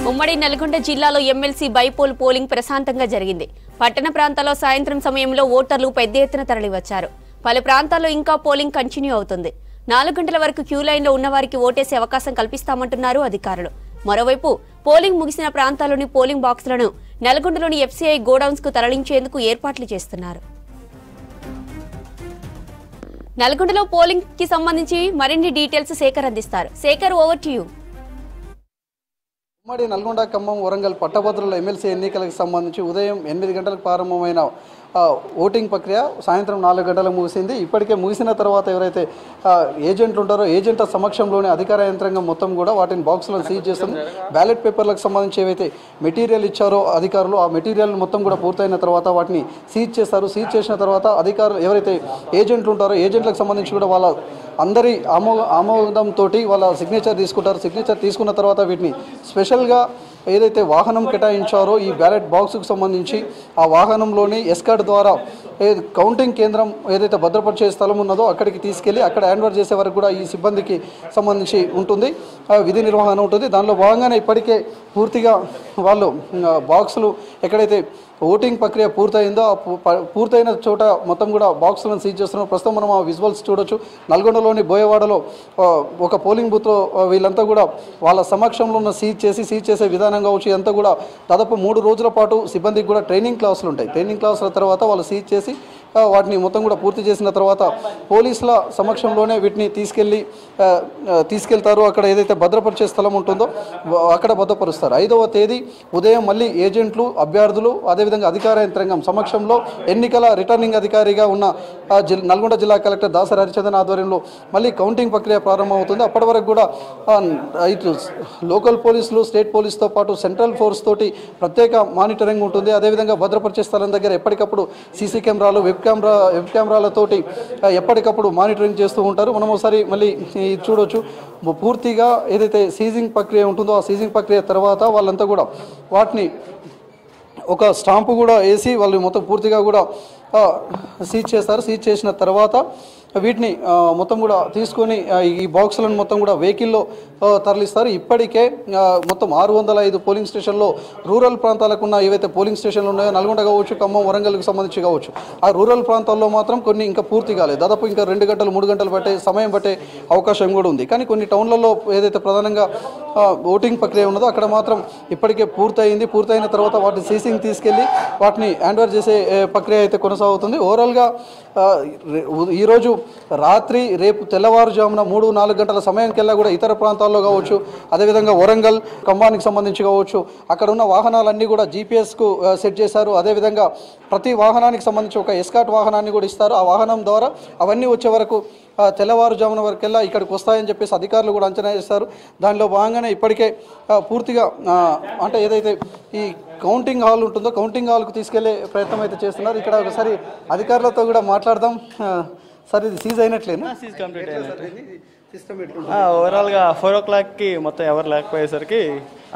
ఉమ్మడి నల్గొండ జిల్లాలో MLC bypoll polling ప్రశాంతంగా జరిగింది. పట్టణ ప్రాంతాల్లో సాయంత్రం సమయంలో ఓటర్లు పెద్ద ఎత్తున తరలివచ్చారు. పలు ప్రాంతాల్లో ఇంకా పోలింగ్ కంటిన్యూ అవుతుంది. 4 గంటల వరకు క్యూ లైన్లో ఉన్నవారికి ఓటేసే అవకాశం కల్పిస్తామంటున్నారు అధికారులు. మరోవైపు పోలింగ్ ముగిసిన ప్రాంతాల్లోని పోలింగ్ బాక్సులను నల్గొండలోని ఎఫ్సీఐ గోడౌన్స్ కు తరలించేందుకు ఏర్పాట్లు చేస్తున్నారు. నల్గొండలో పోలింగ్ కి సంబంధించి మరిన్ని డీటెయిల్స్ శేఖర్ అందిస్తారు. Shekhar, over to you. ఉమ్మడి నల్గొండ, ఖమ్మం, వరంగల్ పట్టభద్రుల ఎమ్మెల్సీ ఎన్నికలకు సంబంధించి ఉదయం 8 గంటలకు ప్రారంభమైన ఓటింగ్ ప్రక్రియ సాయంత్రం 4 గంటలకు ముగిసింది. ఇప్పటికే ముగిసిన తర్వాత ఎవరైతే ఏజెంట్లు ఉంటారో ఏజెంట్ల సమక్షంలోనే అధికార యంత్రాంగం మొత్తం కూడా వాటిని బాక్సులను సీజ్ చేస్తుంది. బ్యాలెట్ పేపర్లకు సంబంధించి ఏవైతే మెటీరియల్ ఇచ్చారో అధికారులు, ఆ మెటీరియల్ మొత్తం కూడా పూర్తయిన తర్వాత వాటిని సీజ్ చేస్తారు. సీజ్ చేసిన తర్వాత అధికారులు ఎవరైతే ఏజెంట్లు ఉంటారో ఏజెంట్లకు సంబంధించి కూడా వాళ్ళ అందరి ఆమోదంతో వాళ్ళ సిగ్నేచర్ తీసుకుంటారు. సిగ్నేచర్ తీసుకున్న తర్వాత వీటిని స్పెషల్గా ఏదైతే వాహనం కేటాయించారో ఈ బ్యాలెట్ బాక్స్కు సంబంధించి ఆ వాహనంలోని ఎస్కార్ట్ ద్వారా కౌంటింగ్ కేంద్రం ఏదైతే భద్రపరిచే స్థలం ఉన్నదో అక్కడికి తీసుకెళ్ళి అక్కడ హ్యాండ్ ఓవర్ చేసే వరకు కూడా ఈ సిబ్బందికి సంబంధించి ఉంటుంది, విధి నిర్వహణ ఉంటుంది. దానిలో భాగంగానే ఇప్పటికే పూర్తిగా వాళ్ళు బాక్సులు ఎక్కడైతే ఓటింగ్ ప్రక్రియ పూర్తయిందో పూర్తయిన చోట మొత్తం కూడా బాక్సులను సీజ్ చేస్తున్నారు. ప్రస్తుతం మనం ఆ విజువల్స్ చూడొచ్చు. నల్గొండలోని బోయవాడలో ఒక పోలింగ్ బూత్లో వీళ్ళంతా కూడా వాళ్ళ సమక్షంలో ఉన్న సీజ్ చేసే విధానం కావచ్చు. ఇదంతా కూడా దాదాపు 3 రోజుల పాటు సిబ్బందికి కూడా ట్రైనింగ్ క్లాసులు ఉంటాయి. ట్రైనింగ్ క్లాసుల తర్వాత వాళ్ళు సీజ్ చేసి వాటిని మొత్తం కూడా పూర్తి చేసిన తర్వాత పోలీసుల సమక్షంలోనే వీటిని తీసుకెళ్తారు. అక్కడ ఏదైతే భద్రపరిచే స్థలం ఉంటుందో అక్కడ భద్రపరుస్తారు. 5వ తేదీ ఉదయం మళ్ళీ ఏజెంట్లు, అభ్యర్థులు, అదేవిధంగా అధికార యంత్రాంగం సమక్షంలో ఎన్నికల రిటర్నింగ్ అధికారిగా ఉన్న నల్గొండ జిల్లా కలెక్టర్ దాసరి హరిచందన్ ఆధ్వర్యంలో మళ్ళీ కౌంటింగ్ ప్రక్రియ ప్రారంభమవుతుంది. అప్పటి వరకు కూడా ఇటు లోకల్ పోలీసులు, స్టేట్ పోలీసుతో పాటు సెంట్రల్ ఫోర్స్ తోటి ప్రత్యేక మానిటరింగ్ ఉంటుంది. అదేవిధంగా భద్రపరిచే స్థలం దగ్గర ఎప్పటికప్పుడు సీసీ కెమెరాలు, వెబ్ కెమెరాలతోటి ఎప్పటికప్పుడు మానిటరింగ్ చేస్తూ ఉంటారు. మనం ఒకసారి మళ్ళీ చూడొచ్చు. పూర్తిగా ఏదైతే సీజింగ్ ప్రక్రియ ఉంటుందో ఆ సీజింగ్ ప్రక్రియ తర్వాత వాళ్ళంతా కూడా వాటిని ఒక స్టాంపు కూడా వేసి వాళ్ళు మొత్తం పూర్తిగా కూడా సీజ్ చేస్తారు. సీజ్ చేసిన తర్వాత వీటిని మొత్తం కూడా తీసుకొని ఈ బాక్సులను మొత్తం కూడా వెహికల్లో తరలిస్తారు. ఇప్పటికే మొత్తం 605 పోలింగ్ స్టేషన్లో రూరల్ ప్రాంతాలకు ఉన్న ఏవైతే పోలింగ్ స్టేషన్లు ఉన్నాయో నల్గొండ కావచ్చు, ఖమ్మం, వరంగల్కి సంబంధించి కావచ్చు, ఆ రూరల్ ప్రాంతాల్లో మాత్రం కొన్ని ఇంకా పూర్తి కాలేదు. దాదాపు ఇంకా 2 గంటలు 3 గంటలు సమయం పట్టే అవకాశం కూడా ఉంది. కానీ కొన్ని టౌన్లలో ఏదైతే ప్రధానంగా ఓటింగ్ ప్రక్రియ ఉన్నదో అక్కడ మాత్రం ఇప్పటికే పూర్తయింది. పూర్తయిన తర్వాత వాటిని సీసింగ్ తీసుకెళ్ళి వాటిని హ్యాండ్ ఓవర్ చేసే ప్రక్రియ అయితే కొనసాగుతుంది. ఓవరాల్గా ఈరోజు రాత్రి, రేపు తెల్లవారుజామున 3-4 గంటల సమయంకెల్లా కూడా ఇతర ప్రాంతాల్లో కావచ్చు, అదేవిధంగా వరంగల్, ఖమ్మానికి సంబంధించి కావచ్చు, అక్కడ ఉన్న వాహనాలన్నీ కూడా జీపీఎస్కు సెట్ చేశారు. అదేవిధంగా ప్రతి వాహనానికి సంబంధించి ఒక ఎస్కార్ట్ వాహనాన్ని కూడా ఇస్తారు. ఆ వాహనం ద్వారా అవన్నీ వచ్చే వరకు తెల్లవారుజామున వరకెల్లా ఇక్కడికి వస్తాయని చెప్పేసి అధికారులు కూడా అంచనా వేస్తారు. దానిలో భాగంగానే ఇప్పటికే పూర్తిగా అంటే ఏదైతే ఈ కౌంటింగ్ హాల్ ఉంటుందో కౌంటింగ్ హాల్కు తీసుకెళ్లే ప్రయత్నం అయితే చేస్తున్నారు. ఇక్కడ ఒకసారి అధికారులతో కూడా మాట్లాడదాం. సార్, ఇది సీజ్ అయినట్లేనా? సీజ్ కంప్లీట్ ఓవరాల్గా 4 o'clockకి మొత్తం ఎవరు లేకపోయేసరికి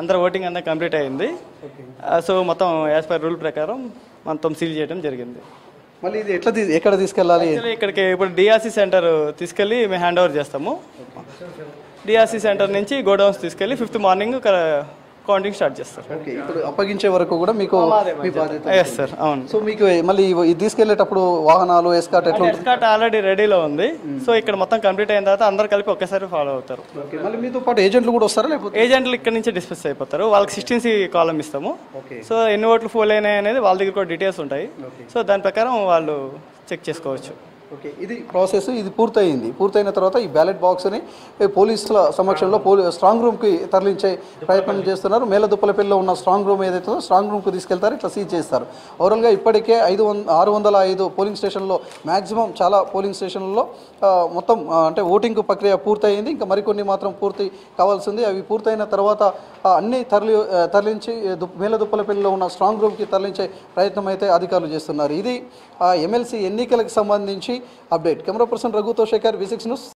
అందరూ ఓటింగ్ అంతా కంప్లీట్ అయింది. సో మొత్తం యాజ్ పర్ రూల్ ప్రకారం మొత్తం సీల్ చేయడం జరిగింది. మళ్ళీ ఇది ఎక్కడ తీసుకెళ్ళాలి? ఇక్కడికి ఇప్పుడు డిఆర్సీ సెంటర్ తీసుకెళ్ళి మేము హ్యాండ్ ఓవర్ చేస్తాము. డిఆర్సీ సెంటర్ నుంచి గోడౌన్స్ తీసుకెళ్ళి 5th మార్నింగ్ కౌంటింగ్ స్టార్ట్ చేస్తారు. ఓకే, ఇప్పుడు అప్పగించే వరకు కూడా మీకు మీ బాధ్యత? ఎస్ సార్, అవును. సో మీకు మళ్ళీ ఇది తీసుకెళ్లేటప్పుడు వాహనాలు, ఎస్కార్ట్ ఎట్లా? ఎస్కార్ట్ ఆల్రెడీ రెడీలో ఉంది. సో ఇక్కడ మొత్తం కంప్లీట్ అయిన తర్వాత అందరు కలిపి ఒకేసారి ఫాలో అవుతారు. మళ్ళీ మీతో పాటు ఏజెంట్లు కూడా వస్తారా? లేకపోతే ఏజెంట్లు ఇక్కడ నుంచి డిస్పెస్ అయిపోతారు. వాళ్ళకి 16C కాలం ఇస్తాము. సో ఎన్ని ఓట్లు ఫోల్ అయినాయి అనేది వాళ్ళ దగ్గర కూడా డీటెయిల్స్ ఉంటాయి. సో దాని ప్రకారం వాళ్ళు చెక్ చేసుకోవచ్చు. ఓకే, ఇది ప్రాసెస్. ఇది పూర్తయింది. పూర్తయిన తర్వాత ఈ బ్యాలెట్ బాక్స్ని పోలీసుల సమక్షంలో స్ట్రాంగ్ రూమ్కి తరలించే ప్రయత్నం చేస్తున్నారు. మేలదుప్పలపల్లిలో ఉన్న స్ట్రాంగ్ రూమ్ ఏదైతే స్ట్రాంగ్ రూమ్కి తీసుకెళ్తారు, ఇట్లా సీజ్ చేస్తారు. ఓవరాల్గా ఇప్పటికే 605 పోలింగ్ స్టేషన్లో మ్యాక్సిమం చాలా పోలింగ్ స్టేషన్లలో మొత్తం అంటే ఓటింగ్ ప్రక్రియ పూర్తయింది. ఇంకా మరికొన్ని మాత్రం పూర్తి కావాల్సింది. అవి పూర్తయిన తర్వాత అన్నీ తరలించి మేలదుప్పలపల్లిలో ఉన్న స్ట్రాంగ్ రూమ్కి తరలించే ప్రయత్నం అయితే అధికారులు చేస్తున్నారు. ఇది ఎమ్మెల్సీ ఎన్నికలకు సంబంధించి అప్డేట్. కెమెరా పర్సన్ రఘుతో శేఖర్, V6 న్యూస్.